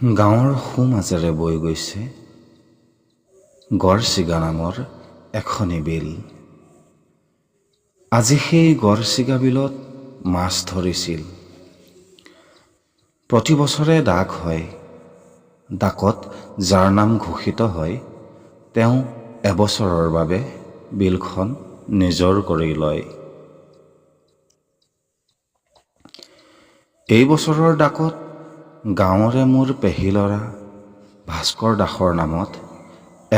গাঁৱৰ সোঁমাজেৰে বৈ গৈছে গড়চিগা নামৰ এখনি বিল। আজি সেই গড়চিগা বিলত মাছ ধৰিছিল। প্ৰতি বছৰে ডাক হয়। ডাকত যাৰ নাম ঘোষিত হয় তেওঁ এবছৰৰ বাবে বিলখন নিজৰ কৰি লয়। এই বছৰৰ ডাকত গাঁৱৰে মোৰ পেহী ল'ৰা ভাস্কৰ দাসৰ নামত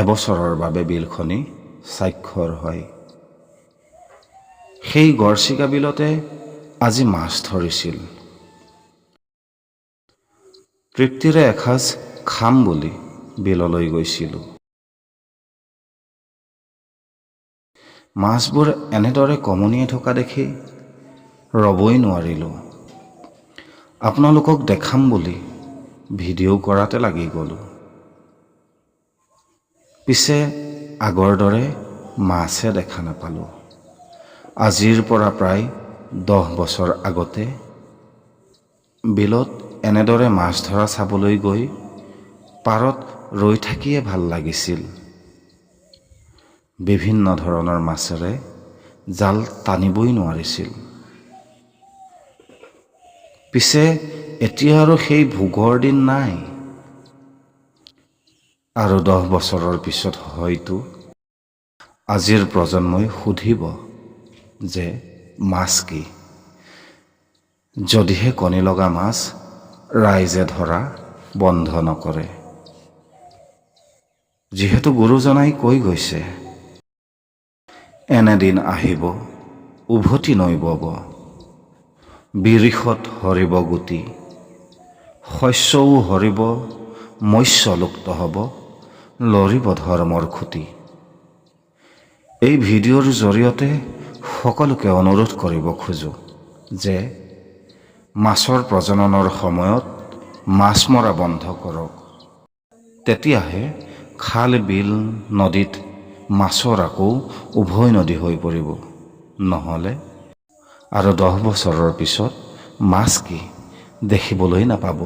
এবছৰৰ বাবে বিলখনি স্বাক্ষৰ হয়। সেই গড়চিগা বিলতে আজি মাছ ধৰিছিল। তৃপ্তিৰে এসাঁজ খাম বুলি বিললৈ গৈছিলোঁ। মাছবোৰ এনেদৰে কমনিয়াই থকা দেখি ৰ'বই নোৱাৰিলোঁ। আপোনালোকক দেখাম বুলি ভিডিঅ' কৰাতে লাগি গ'লোঁ। পিছে আগৰ দৰে মাছহে দেখা নাপালোঁ। আজিৰ পৰা প্ৰায় 10 বছৰ আগতে বিলত এনেদৰে মাছ ধৰা চাবলৈ গৈ পাৰত ৰৈ থাকিয়ে ভাল লাগিছিল। বিভিন্ন ধৰণৰ মাছেৰে জাল টানিবই নোৱাৰিছিল। পিছে এতিয়া আৰু সেই ভোগৰ দিন নাই। আৰু 10 বছৰৰ পিছত হয়তো আজিৰ প্ৰজন্মই সুধিব যে মাছ কি, যদিহে কণী লগা মাছ ৰাইজে ধৰা বন্ধ নকৰে। যিহেতু গুৰুজনাই কৈ গৈছে, এনে দিন আহিব উভতি নৈবব, বিৰিষত হৰিব গুটি, শস্যও হৰিব, মৎস্য লুপ্ত হ'ব, লৰিব ধৰ্মৰ খুঁটি। এই ভিডিঅ'ৰ জৰিয়তে সকলোকে অনুৰোধ কৰিব খোজোঁ যে মাছৰ প্ৰজননৰ সময়ত মাছ মৰা বন্ধ কৰক। তেতিয়াহে খাল বিল নদীত মাছৰ আকৌ উভৈ নদী হৈ পৰিব। নহ'লে আৰু 10 বছৰৰ পিছত মাছ কি দেখিবলৈ নাপাব।